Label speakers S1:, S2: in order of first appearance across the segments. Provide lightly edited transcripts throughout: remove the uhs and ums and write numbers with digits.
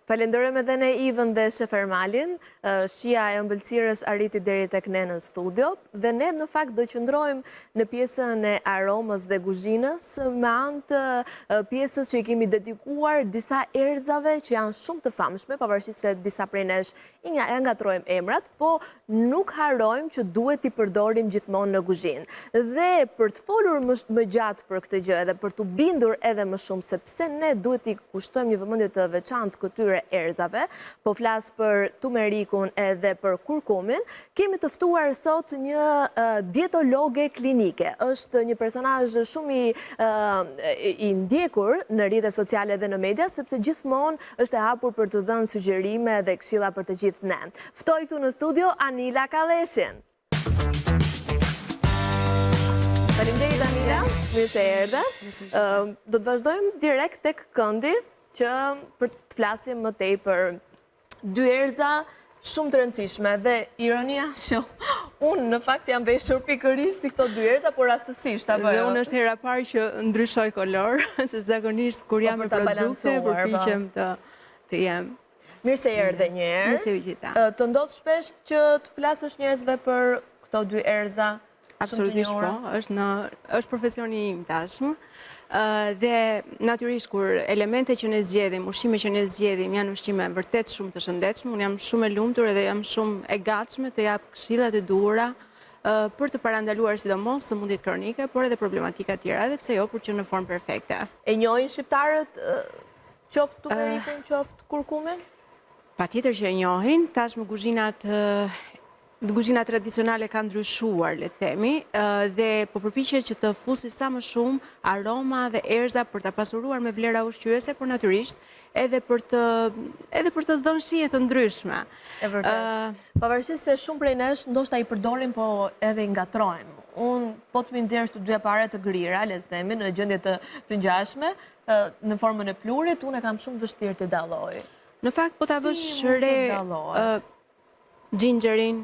S1: Falenderojmë edhe ne Ivën dhe Shef Ermalin, shija e ëmbëlsirës arriti deri tek ne në studio, dhe ne në fakt do qëndrojmë në pjesën e aromës dhe kuzhinës me anë të pjesës që i kemi dedikuar disa erëzave që janë shumë të famshme, pavarësisht se disa prej nesh i ngatrojmë emrat, po nuk harrojmë që duhet i përdorim gjithmonë në kuzhinë. Dhe për të folur më gjatë për këtë gjë edhe për të bindur edhe më shumë sepse ne duhet i kushtojmë një vëmendje të veçantë këtyre erëzave, po flas për tumerikun edhe për kurkumin, kemi të ftuar sot një dietologe klinike. Është një personazh shumë i ndjekur në rrjetet sociale dhe në media, sepse gjithmonë është e hapur për të dhënë sugjerime dhe këshilla për të gjithë ne. Ftoj këtu në studio Anila Kalleshin. Faleminderit Anila, mirë se erdhe. Do të vazhdojmë direkt tek këndi që për të flasim më tej për dy erëza shumë të rëndësishme dhe ironia që unë në fakt jam veshur pikërisht si këto dy erëza, por rastësisht apo jo.
S2: Dhe unë është hera parë që ndryshoj kolor, se zakonisht kur jam me produkte përpiqem të jem.
S1: Mirë se erdhe një herë.
S2: Mirë se u gjeta.
S1: Të ndodh shpesh që të flasësh njerëzve për këto dy erëza?
S2: Absolutisht po, është profesioni im tashmë. Dhe natyrisht kur elemente që ne zgjedhim, ushqime që ne zgjedhim janë ushqime vërtet shumë të shëndetshme, unë jam shumë e lumtur edhe jam shumë e gatshme të jap këshillat e duhura për të parandaluar sidomos sëmundjet kronike, por edhe problematika tjera, edhe pse jo për që në formë perfekte.
S1: E njohin shqiptarët qoftë tumerikun, qoftë kurkumin?
S2: Patjetër që e njohin, tashmë kuzhina tradicionale ka ndryshuar, le themi, dhe po përpiqet që të fusi sa më shumë aroma dhe erëza për ta pasuruar me vlera ushqyese, por natyrisht edhe për të dhënë shije të ndryshme.
S1: E vërtet. Pavarësisht se shumë prej nesh ndoshta i përdorin, po edhe i ngatrojmë. Unë po të më nxjerrësh të dyja pare të grira, le të themi, në gjendje të ngjashme, në formën e plurit, unë e kam shumë vështirë të dalloj.
S2: Në fakt po ta vësh re gingerin,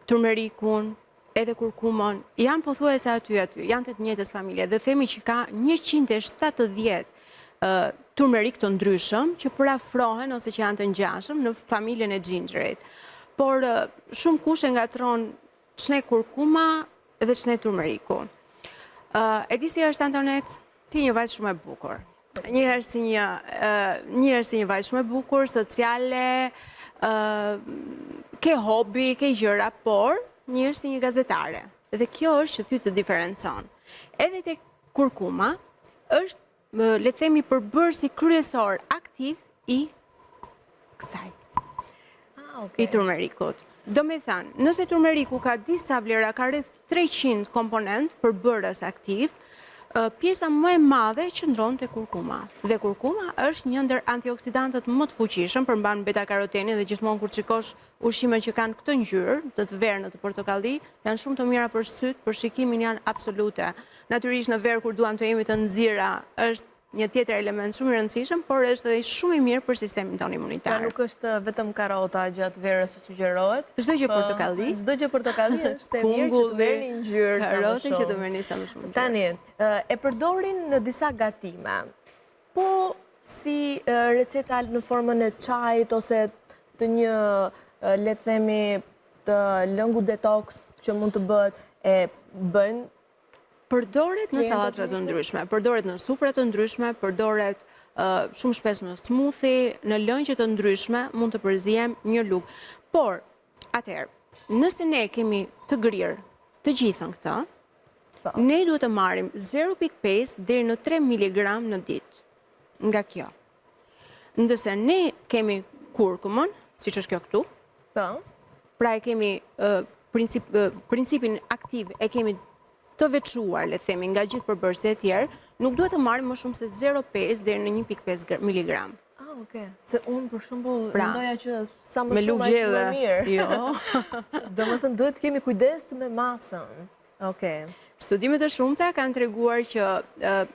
S2: turmerikun, edhe kurkumon, janë pothuajse aty, janë të njëjtës familje, dhe themi që ka 170 turmerik të ndryshëm që përafrohen ose që janë të ngjashëm në familjen e gingerit. Por shumë kush e ngatron çne kurkuma dhe çne turmerikun. E di si është Antonet, ti një vajzë shumë e bukur. Njëherë si një vajzë shumë e bukur, sociale, ke hobi, ke gjëra, por një është si një gazetare. Dhe kjo është që ty të diferencon. Edhe tek kurkuma është, le të themi, përbërësi kryesor aktiv i kësaj. I turmerikut. Do me thënë, nëse turmeriku ka disa vlera, ka rreth 300 komponent përbërës aktiv, pjesa më e madhe qëndron te kurkuma. Dhe kurkuma është një ndër antioksidantët më të fuqishëm, përmban beta-karoteni, dhe gjithmonë kur shikosh ushqime që kanë këtë ngjyrë, të verë, të portokalli, janë shumë të mira për syt, për shikimin janë absolute. Natyrisht në verë kur duam të jemi të nxirra, është një tjetër element shumë i rëndësishëm, por është edhe shumë i mirë për sistemin tonë imunitar.
S1: Pra nuk është vetëm karota gjatë verës që sugjerohet.
S2: Çdo gjë portokalli.
S1: Çdo gjë portokalli është e mirë që të merrni ngjyrë sa më shumë.
S2: Karote që të merrni sa më shumë.
S1: Tani, e përdorin në disa gatime. Po si receta në formën e çajit ose të një, le të themi, të lëngu detox që mund të bëhet, e bëjnë.
S2: Përdoret në sallatra të ndryshme, përdoret në supra të ndryshme, përdoret shumë shpesh në smoothie, në lëngje të ndryshme, mund të përzijem një lugë. Por, atëherë, nëse ne kemi të grirë të gjithën këta, ne duhet të marrim 0.5 deri në 3 mg në ditë nga kjo. Ndërsa ne kemi kurkumën, siç është kjo këtu, pra e kemi principin aktiv, e kemi të veçuar, le themi, nga gjithë përbërësit e tjerë, nuk duhet të marrim më shumë se 0.5 deri në 1.5 mg.
S1: Oke. Se unë, për shembull, mendoja që sa më shumë aq më mirë.
S2: Jo.
S1: Domethënë duhet të kemi kujdes me masën. Oke.
S2: Studimet e shumta kanë treguar që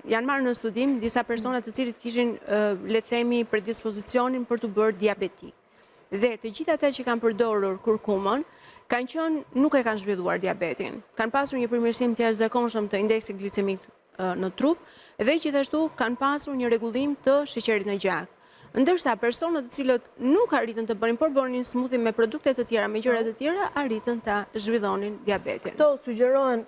S2: janë marrë në studim disa persona të cilët kishin, le themi, predispozicionin për të bërë diabetik. Dhe të gjithë ata që kanë përdorur kurkumën, kanë qenë nuk e kanë zhvilluar diabetin. Kanë pasur një përmirësim të jashtëzakonshëm të indeksit glicemik në trup dhe gjithashtu kanë pasur një rregullim të sheqerit në gjak. Ndërsa personat të cilët nuk arritën të bënin, por bënin smoothie me produkte të tjera, me gjëra të tjera, arritën ta zhvillonin diabetin.
S1: Këto sugjerohen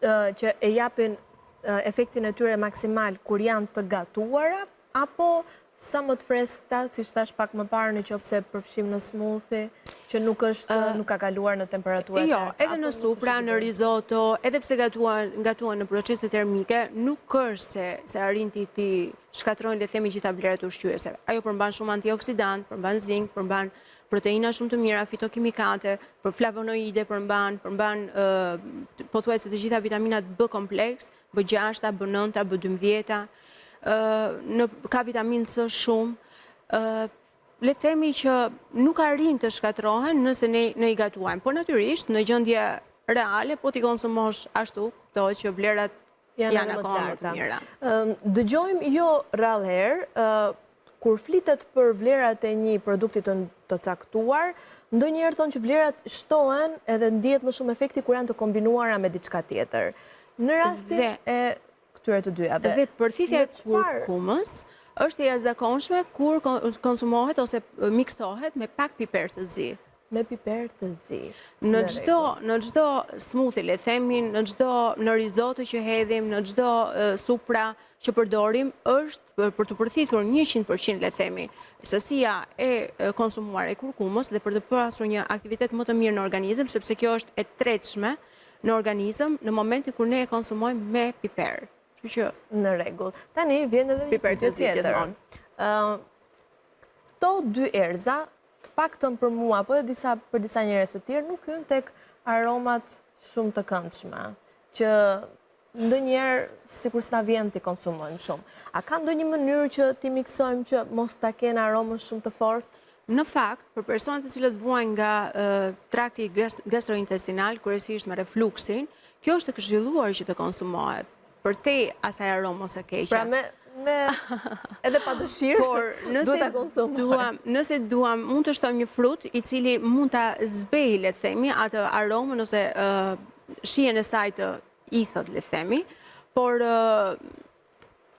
S1: që e japin efektin e tyre maksimal kur janë të gatuara, apo sa më të freskëta, si thash pak më parë, në qoftë se përfshim në smoothie, që nuk ka kaluar në temperaturë.
S2: Jo, edhe në supra, në risotto, edhe pse gatuan në procese termike, nuk është se arrin ti shkatrojnë, le themi, gjitha vlerat ushqyese. Ajo përmban shumë antioksidant, përmban zink, përmban proteina shumë të mira, fitokimikate, për flavonoide përmban pothuajse të gjitha vitaminat B kompleks, B6, B9, B12, ka vitaminë C shumë, le themi që nuk arrin të shkatrohen nëse ne i gatuajmë. Po natyrisht, në gjendje reale, po t'i konsumosh ashtu, kuptohet që vlerat janë akoma më të mira.
S1: Dëgjojmë jo rrallëherë, kur flitet për vlerat e një produkti të caktuar, ndonjëherë thonë që vlerat shtohen edhe ndihet më shumë efekti kur janë të kombinuara me diçka tjetër. Në rastin e këtyre të dyjave.
S2: Dhe përthithja e kurkumës është e jashtëzakonshme kur konsumohet ose miksohet me pak piper të zi.
S1: Me piper të zi.
S2: Në çdo smoothie, le themi, në risotto që hedhim, në çdo supra që përdorim, është për të përthithur 100%, le themi, sësia e konsumuar e kurkumës dhe për të pasur një aktivitet më të mirë në organizëm, sepse kjo është e tretshme në organizëm në momentin kur ne e konsumojmë me piper.
S1: Në rregull. Tani vjen edhe një pyetje tjetër. Këto dy erza, të paktën për mua, apo për disa njerëz të tjerë, nuk hyn tek aromat shumë të këndshme, që ndonjëherë sikur s'na vjen ti konsumojmë shumë. A ka ndonjë mënyrë që ti miksojmë që mos ta kenë aromën shumë të fortë?
S2: Në fakt, për personat të cilët vuajnë nga trakti gastrointestinal, kryesisht me refluksin, kjo është e këshilluar që të konsumohet për te asaj aromës së keqe.
S1: Pra me edhe pa dëshirë, duhet ta konsumojmë.
S2: Nëse duam, mund të shtojmë një frut i cili mund ta zbejë, le themi, atë aromën ose shijen e saj të ithët, le themi, por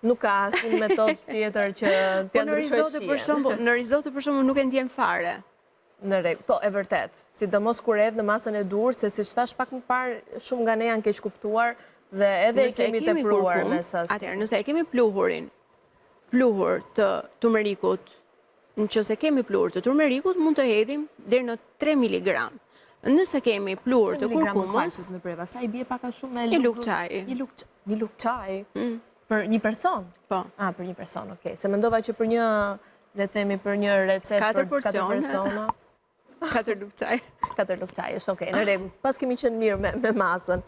S1: nuk ka asnjë metodë tjetër që t'ia ndryshojë shijen.
S2: Në risotto për shembull nuk e ndjen fare.
S1: Në rregull, po e vërtet, sidomos kur edh në masën e dur, se siç thash pak më parë, shumë nga ne janë keq kuptuar dhe edhe e kemi tepruar me sas.
S2: Atëherë, nëse e kemi pluhur të turmerikut, nëse kemi pluhur të turmerikut, mund të hedhim deri në 3 mg. Nëse kemi pluhur të kurkumës,
S1: sa i bie pak a shumë me
S2: një lugë çaji.
S1: Një lugë çaji për një person?
S2: Po.
S1: Për një person, okay. Se mendova që për një, le themi, për një recetë për 4 persona.
S2: 4 lugë çaj.
S1: 4 lugë çaj, është okay, në rregull. Pas kemi qenë mirë me masën.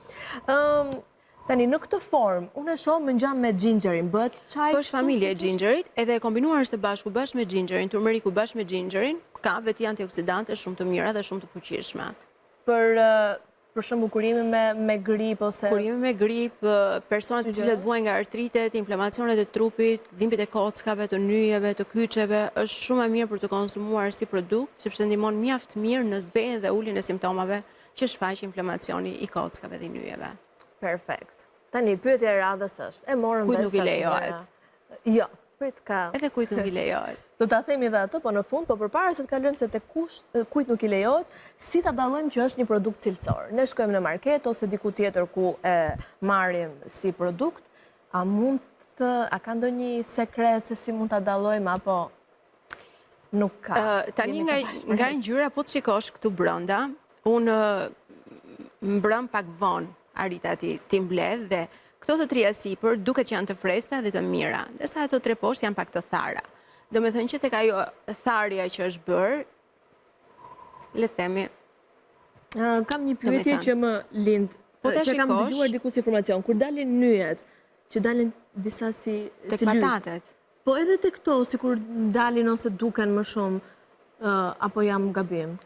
S1: Tani, në këtë formë, unë e shoh më ngjam me gingerin, bëhet çaj.
S2: Po është familje e gingerit, edhe e kombinuar së bashku bashkë me gingerin, turmeriku bashkë me gingerin, ka veti antioksidante shumë të mira dhe shumë të fuqishme.
S1: Për shembull kurimi me grip ose
S2: kurimi me grip, personat të cilët vuajnë nga artritet, inflamacionet e trupit, dhimbjet e kockave, të nyjeve, të kyçeve, është shumë e mirë për të konsumuar si produkt, sepse ndihmon mjaft mirë në zbejën dhe uljen e simptomave që shfaq inflamacioni i kockave dhe nyjeve.
S1: Perfekt. Tani pyetja e radhës është, e morëm
S2: kujt nuk i lejohet?
S1: Jo, prit ka.
S2: Edhe kujt nuk i lejohet.
S1: Do ta themi dhe atë, po në fund, po përpara se të kalojmë se te kujt nuk i lejohet, si ta dallojmë që është një produkt cilësor. Ne shkojmë në market ose diku tjetër ku e marrim si produkt, a ka ndonjë sekret se si mund ta dallojmë apo nuk ka?
S2: Tani nga ngjyra po të shikosh këtu brenda, unë mbrëm pak vonë arrita ti mbledh dhe këto të trija sipër duket që janë të freskëta dhe të mira, ndërsa ato tre poshtë janë pak të thara. Do me thënë që tek ajo tharja që është bërë, le themi...
S1: Kam një pyetje që më lind, që kam dëgjuar dikus informacion, kur dalin nyjet, që dalin disa si
S2: tek patatet.
S1: Po edhe tek këto, si kur dalin ose duken më shumë, apo jam gabim?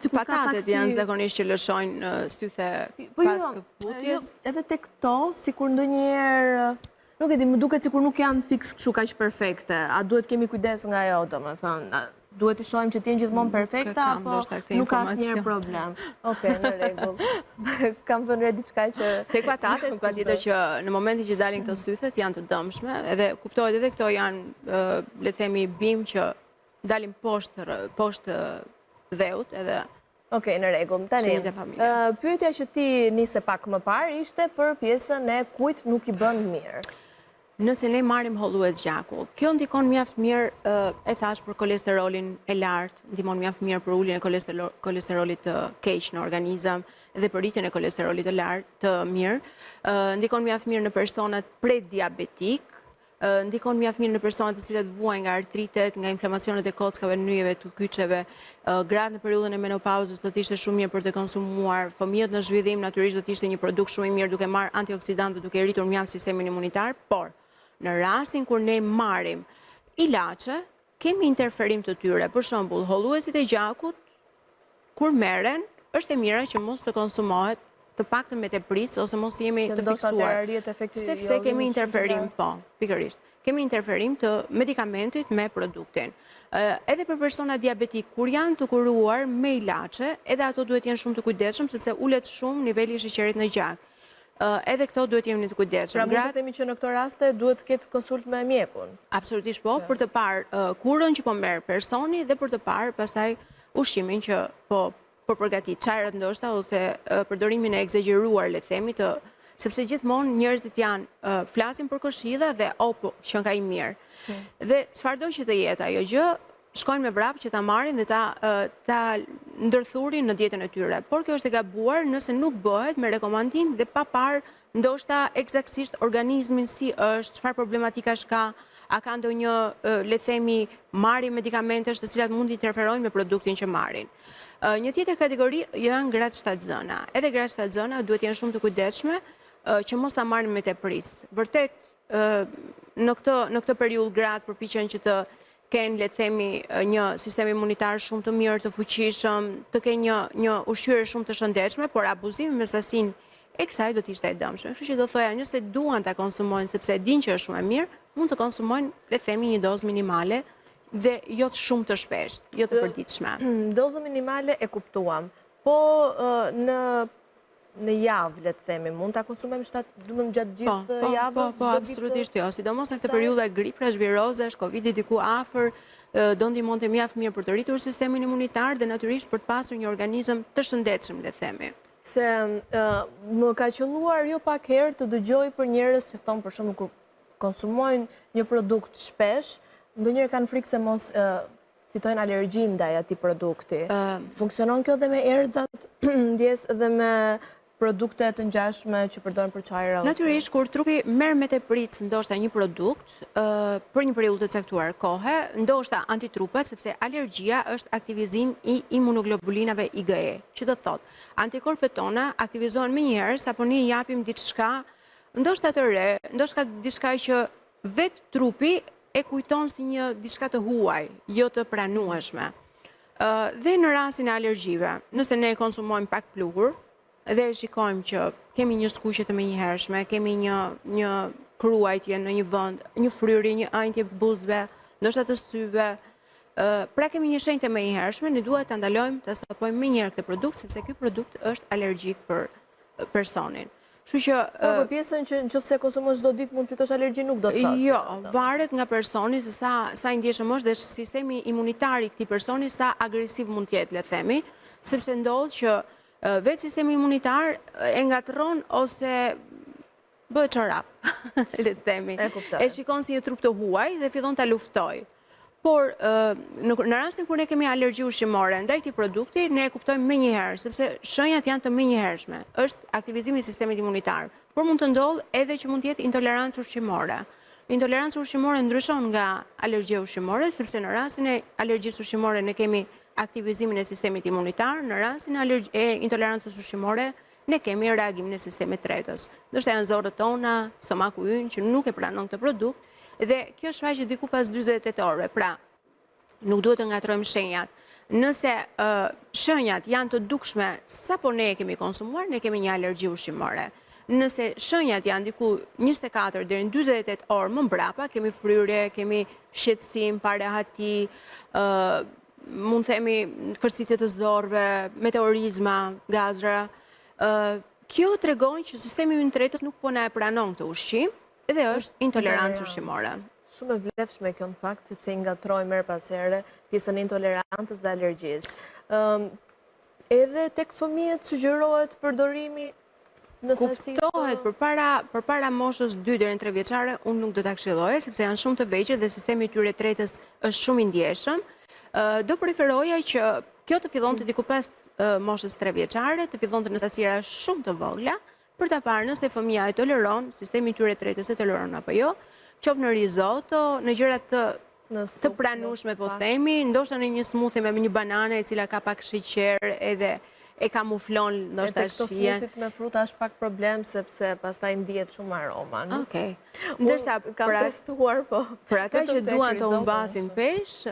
S2: Patatet janë zakonisht që lëshojnë stythe pas këputjes.
S1: Edhe tek këto, si kur ndonjëherë... Nuk e di, më duket sikur nuk janë fiks kështu kaq perfekte. A duhet kemi kujdes nga ajo, domethënë? Duhet i shohim që të jenë gjithmonë perfekta apo nuk ka asnjëherë problem? Okej, në rregull. Kam vënë re diçka që
S2: tek patatet, patjetër që në momentin që dalin këto sythet janë të dëmshme, edhe kuptohet edhe këto janë, le themi, bim që dalim poshtë dheut edhe
S1: Okej, në rregull. Tani,
S2: Shenjat e familje.
S1: pyetja që ti nise pak më parë ishte për pjesën e kujt nuk i bën mirë.
S2: Nëse ne marrim hollues gjakut, kjo ndikon mjaft mirë, e thash për kolesterolin e lartë, ndihmon mjaft mirë për uljen e kolesterolit të keq në organizëm dhe për rritjen e kolesterolit të lartë të mirë, ndikon mjaft mirë në personat prediabetik, ndikon mjaft mirë në personat të cilët vuajnë nga artritet, nga inflamacionet e kockave, nyjeve, të kyçeve, gratë në periudhën e menopauzës do të ishte shumë mirë për të konsumuar, fëmijët në zhvillim natyrisht do të ishte një produkt shumë i mirë duke marrë antioksidantë, duke rritur mjaft sistemin imunitar, por në rastin kur ne marrim ilaçe, kemi interferim të tyre. Për shembull, holluesit e gjakut kur merren, është e mira që mos të konsumohet të paktën me tepritës ose mos jemi të fiksuar. Sepse kemi interferim, po, pikërisht. Kemi interferim të medikamentit me produktin. Edhe për persona diabetik, kur janë të kuruar me ilaçe, edhe ato duhet jenë shumë të kujdesshëm sepse ulet shumë niveli i sheqerit në gjak. Edhe këto duhet jemi të kujdesshëm.
S1: Pra mund të themi që në këto raste duhet të ketë konsult me mjekun.
S2: Absolutisht po, për të parë kurën që po merr personi dhe për të parë pastaj ushqimin që po përgatit, çajrat ndoshta ose përdorimin e egzageruar le themi sepse gjithmonë njerëzit janë flasin për këshilla dhe po që ka i mirë. Dhe çfarëdo që të jetë ajo gjë, shkojnë me vrap që ta marrin dhe ta ndërthurin në dietën e tyre. Por kjo është e gabuar nëse nuk bëhet me rekomandim dhe pa parë ndoshta eksaktësisht organizmin si është, çfarë problematikash ka, a ka ndonjë le themi marrje medikamentesh të cilat mund të interferojnë me produktin që marrin. Një tjetër kategori janë gratë shtatzëna. Edhe gratë shtatzëna duhet jenë shumë të kujdesshme që mos ta marrin me tepritës. Vërtet në këtë periudhë gratë përpiqen që të kenë le themi një sistem imunitar shumë të mirë, të fuqishëm, të kenë një ushqyerje shumë të shëndetshme, por abuzimi me sasinë e kësaj do të ishte e dëmshme. Kështu që do thoya, nëse duan ta konsumojnë sepse e dinë që është shumë e mirë, mund të konsumojnë le themi një dozë minimale dhe jo të shumë të shpesht, jo të përditshme.
S1: Dozë minimale e kuptuam, po në javë, le të themi, mund ta konsumojmë gjatë gjithë javës?
S2: Po, absolutisht jo. Sidomos në këtë periudhë e griprash, virozesh, Covidi diku afër, do ndihmonte mjaft mirë për të rritur sistemin imunitar dhe natyrisht për të pasur një organizëm të shëndetshëm, le të themi.
S1: Se më ka qelluar jo pak herë të dëgjoj për njerëz që thonë për shembull kur konsumojnë një produkt shpesh, ndonjëherë kanë frikë se mos fitojnë alergji ndaj atij produkti. Funksionon kjo dhe me erëzat, ndjes dhe me produkte të ngjashme që përdoren për çajra?
S2: Natyrisht, kur trupi merr me tepritës ndoshta një produkt për një periudhë të caktuar kohe, ndoshta antitrupat, sepse alergjia është aktivizim i imunoglobulinave IgE, që do thotë, antikorpet tona aktivizohen menjëherë sapo ne i japim diçka, ndoshta të re, ndoshta diçka që vetë trupi e kujton si një diçka të huaj, jo të pranueshme. Dhe në rastin e alergjive, nëse ne konsumojmë pak pluhur, dhe shikojmë që kemi një skuqje të menjëhershme, kemi një kruajtje në një vend, një fryrje, një ajntje buzëve, ndoshta të syve. Pra kemi një shenjë të menjëhershme, ne duhet ta ndalojmë, ta stopojmë menjëherë këtë produkt sepse ky produkt është alergjik për personin. Kështu që
S1: për pjesën që nëse konsumon çdo ditë mund fitosh alergji nuk do të thotë.
S2: Jo, varet nga personi se sa i ndjeshëm është dhe sistemi imunitar i këtij personi sa agresiv mund të jetë, le themi, sepse ndodh që vetë sistemi imunitar e ngatron ose bëhet çorap, le të themi. E shikon si një trup të huaj dhe fillon ta luftoj. Por në rastin kur ne kemi alergji ushqimore ndaj këtij produkti, ne e kuptojmë menjëherë, sepse shenjat janë të menjëhershme. Është aktivizimi i sistemit imunitar. Por mund të ndodhë edhe që mund të jetë intolerancë ushqimore. Intolerancë ushqimore ndryshon nga alergjia ushqimore, sepse në rastin e alergjisë ushqimore ne kemi aktivizimin e sistemit imunitar, në rastin e intolerancës ushqimore ne kemi reagimin e sistemit tretës. Ndoshta janë zorët tona, stomaku ynë që nuk e pranon këtë produkt, dhe kjo shfaqet diku pas 48 orëve. Pra, nuk duhet të ngatrojmë shenjat. Nëse shenjat janë të dukshme sapo ne e kemi konsumuar, ne kemi një alergji ushqimore. Nëse shenjat janë diku 24 deri në 48 orë më mbrapa, kemi fryrje, kemi shqetësim, parehati, mund themi kërcitje të zorëve, meteorizma, gazra. Kjo tregon që sistemi ynë tretës nuk po na e pranon këtë ushqim, dhe është intolerancë ushqimore.
S1: shumë e vlefshme kjo në fakt, sepse i ngatrojmë her pas here pjesën e intolerancës dhe alergjisë. Edhe tek fëmijët sugjerohet përdorimi në sasi
S2: Kuptohet përpara moshës 2 deri në 3 vjeçare, unë nuk do ta këshilloja sepse janë shumë të vegjël dhe sistemi i tyre tretës është shumë i ndjeshëm. Do preferoja që kjo të fillonte diku pas moshës 3 vjeçare, të fillonte në sasira shumë të vogla, për ta parë nëse fëmia e toleron, sistemi i tyre tretës e toleron apo jo, qoftë në risotto, në gjëra të pranueshme po themi, ndoshta në një smoothie me një banane e cila ka pak sheqer edhe e kamuflon ndoshta
S1: shijen. Këto smoothie me fruta është pak problem sepse pastaj ndihet shumë aroma.
S2: Okej. Ndërsa
S1: kam testuar po.
S2: Për ata që duan të humbasin peshë,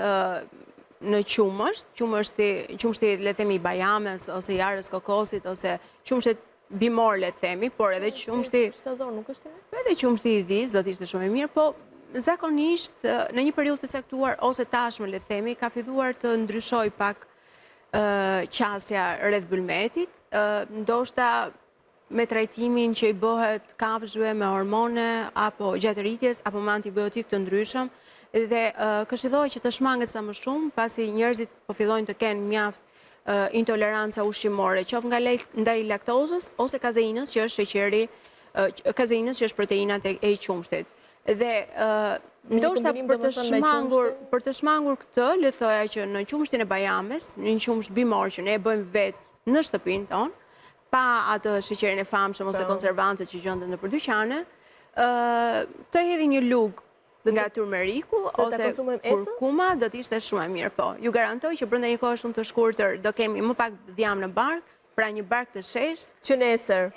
S2: në qumështi le themi bajames ose jarës kokosit ose qumshtet bimor le themi, por edhe qumshti
S1: shtazor nuk është i mirë.
S2: Edhe qumshti i dhis do të ishte shumë i mirë, po zakonisht në një periudhë të caktuar ose tashmë le themi ka filluar të ndryshoj pak qasja rreth bulmetit, ndoshta me trajtimin që i bëhet kafshëve me hormone apo gjatë rritjes apo me antibiotik të ndryshëm, dhe këshillohet që të shmanget sa më shumë, pasi njerëzit po fillojnë të kenë mjaft intoleranca ushqimore, qoftë ndaj laktozës ose kazeinës, që është sheqeri, kazeinës që është proteinat e qumshtit. Dhe ndoshta për të shmangur këtë, le thoja që në qumshtin e bajames, në një qumsht bimor që ne e bëjmë vetë në shtëpinë tonë, pa atë sheqerin e famshëm ose konservantët që gjenden nëpër dyqane, të hedhni një lugë nga turmeriku ose kurkuma do të ishte shumë e mirë, po. Ju garantoj që brenda një kohë shumë të shkurtër do kemi më pak dhjam në bark, pra një bark të shesht.
S1: Që nesër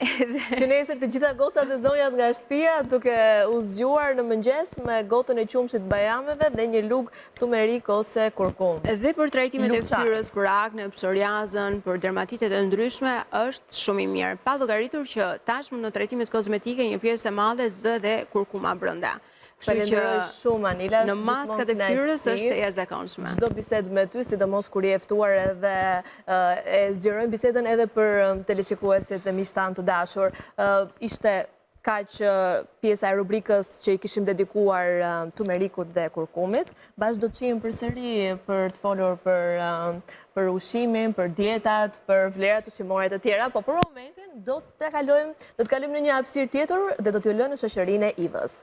S1: të gjitha gocat dhe zonjat nga shtëpia duke u zgjuar në mëngjes me gotën e qumshit bajameve dhe një lugë turmerik ose kurkum.
S2: Dhe për trajtimet e fytyrës, për akne, psoriazën, për dermatitet e ndryshme është shumë i mirë. Pa llogaritur që tashmë në trajtimet kozmetike një pjesë e madhe zë dhe kurkuma brenda.
S1: Falenderoj shumë, Anila.
S2: Në maskat e fytyrës është e jashtëzakonshme.
S1: Çdo bisedë me ty, sidomos kur je e ftuar edhe e zgjerojmë bisedën edhe për teleshikuesit dhe miqtan të dashur. Ishte kaq pjesa e rubrikës që i kishim dedikuar turmerikut dhe kurkumit. Bashkë do të qijmë përsëri për të folur për ushqimin, për dietat, për vlerat ushqimore të tjera, po për momentin do të kalojmë në një hapësirë tjetër dhe do t'ju lënë në shoqërinë e Ivës.